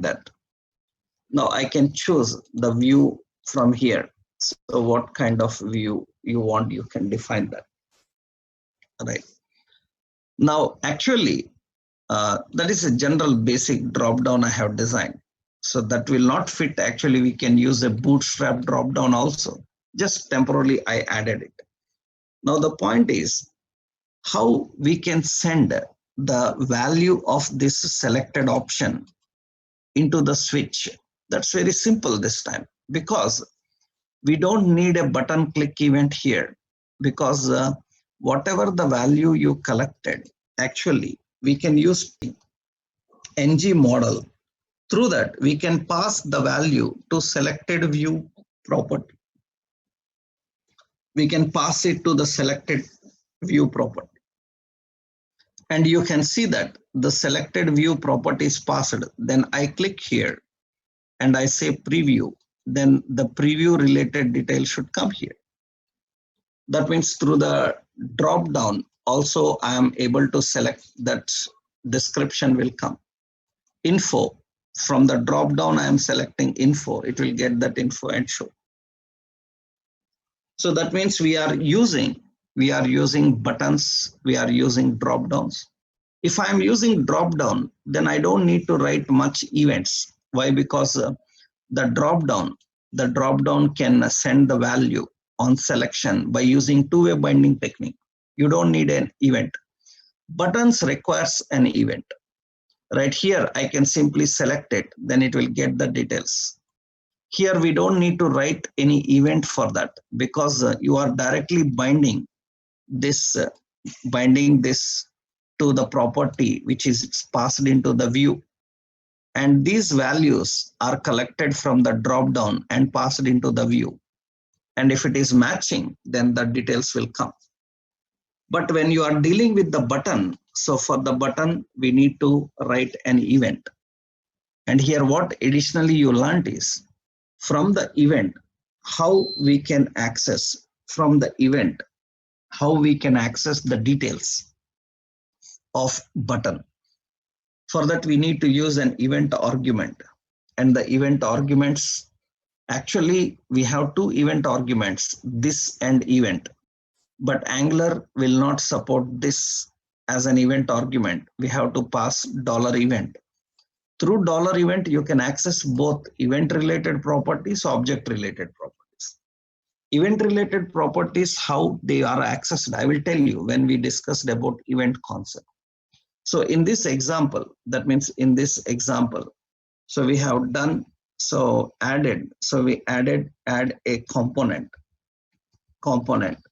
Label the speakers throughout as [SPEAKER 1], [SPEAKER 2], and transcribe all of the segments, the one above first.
[SPEAKER 1] that. Now I can choose the view from here. So what kind of view you want, you can define that. Right. Now, actually, that is a general basic drop down I have designed. So that will not fit. Actually, we can use a bootstrap drop down also. Just temporarily, I added it. Now, the point is how we can send the value of this selected option into the switch. That's very simple this time, because we don't need a button click event here, because whatever the value you collected, actually we can use ng model. Through that we can pass the value to selected view property. We can pass it to the selected view property, and you can see that the selected view property is passed. Then I click here and I say preview, then the preview related detail should come here. That means through the drop down also I am able to select that description will come. Info, from the drop down I am selecting info, it will get that info and show. So that means we are using buttons, we are using drop downs. If I am using drop down, then I don't need to write much events. Why? Because the drop down can send the value on selection by using two-way binding technique. You don't need an event. Buttons requires an event. Right here, I can simply select it, then it will get the details. Here, we don't need to write any event for that, because you are directly binding this to the property which is passed into the view. And these values are collected from the drop down and passed into the view. And if it is matching, then the details will come. But when you are dealing with the button, so for the button, we need to write an event. And here what additionally you learned is from the event, how we can access the details of button. For that, we need to use an event argument. And the event arguments, actually, we have two event arguments, this and event. But Angular will not support this as an event argument. We have to pass $event. Through $event, you can access both event-related properties, object-related properties. Event-related properties, how they are accessed, I will tell you when we discussed about event concept. So in this example, so we have done, add a component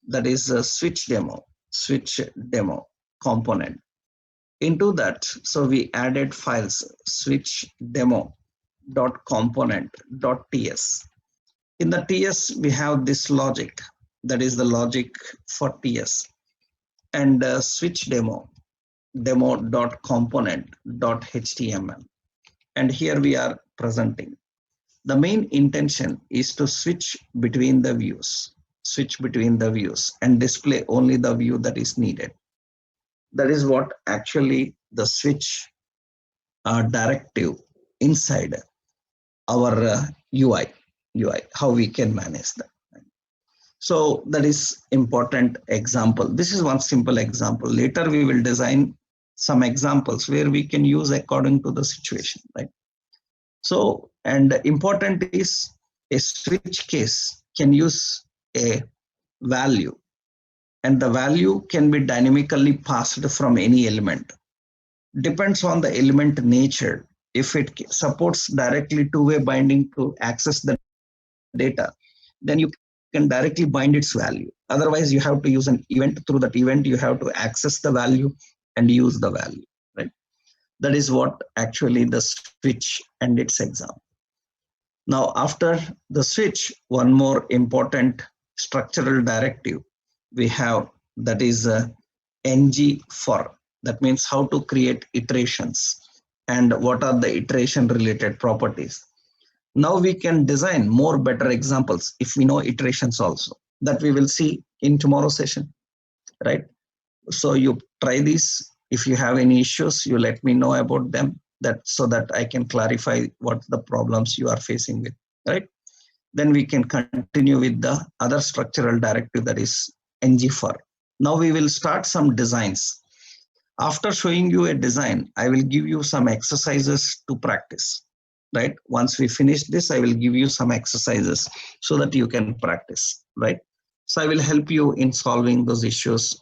[SPEAKER 1] that is a switch demo component. Into that, so we added files switch demo.component.ts. In the TS, we have this logic, that is the logic for TS, and switch demo.component.html. And here we are presenting. The main intention is to switch between the views and display only the view that is needed. That is what actually the switch directive inside our UI, how we can manage that. So that is important example. This is one simple example. Later we will design some examples where we can use according to the situation, right? So, and important is a switch case can use a value, and the value can be dynamically passed from any element. Depends on the element nature. If it supports directly two-way binding to access the data, then you can directly bind its value. Otherwise, you have to use an event. Through that event, you have to access the value and use the value, right? That is what actually the switch and its example. Now, after the switch, one more important structural directive we have, that is ng for. That means how to create iterations and what are the iteration related properties. Now we can design more better examples if we know iterations also, that we will see in tomorrow's session, right? So you try this. If you have any issues, you let me know about them. that so that I can clarify what the problems you are facing with, right? Then we can continue with the other structural directive, that is ngFor. Now we will start some designs. After showing you a design, I will give you some exercises to practice, right? Once we finish this, I will give you some exercises so that you can practice, right? So I will help you in solving those issues.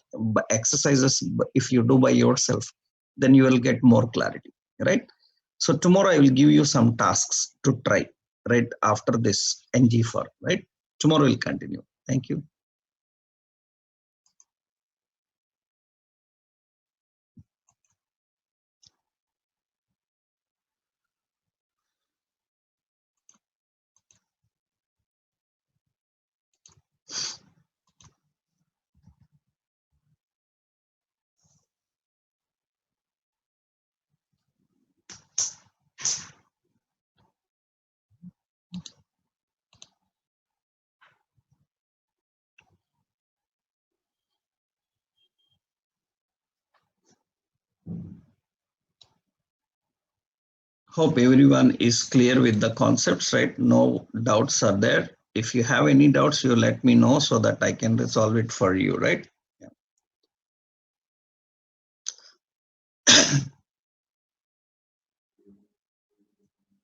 [SPEAKER 1] Exercises, if you do by yourself, then you will get more clarity, right? So tomorrow I will give you some tasks to try right after this ngFor, right? Tomorrow we'll continue. Thank you. Hope everyone is clear with the concepts, right? No doubts are there. If you have any doubts, you let me know so that I can resolve it for you, right? Yeah.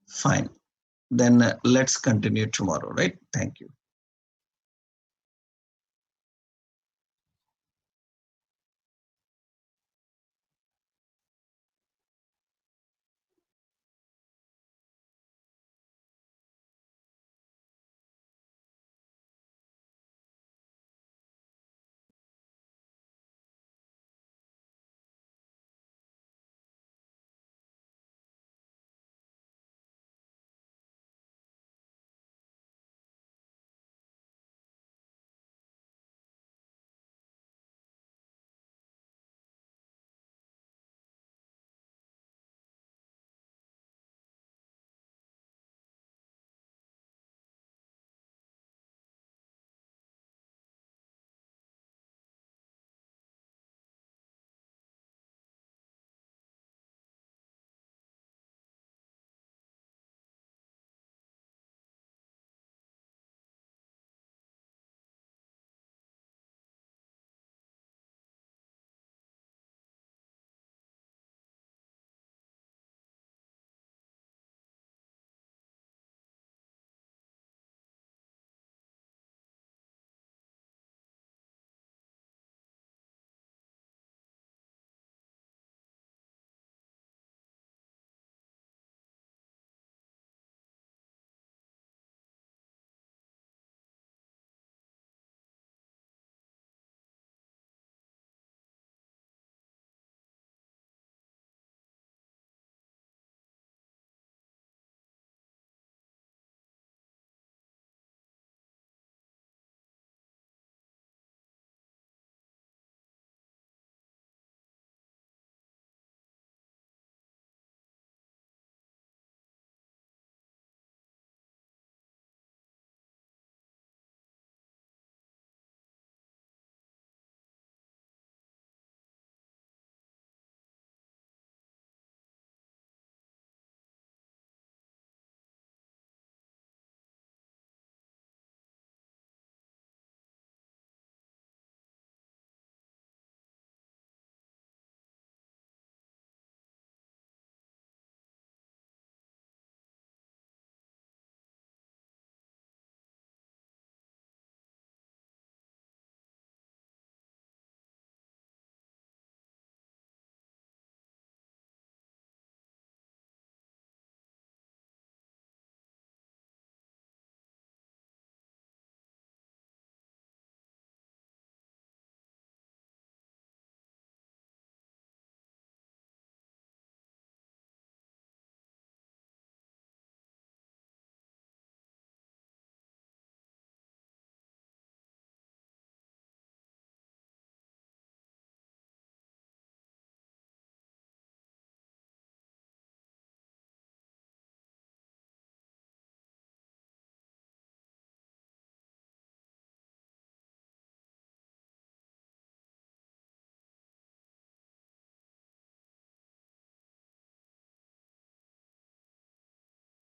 [SPEAKER 1] Fine. Then let's continue tomorrow, right? Thank you.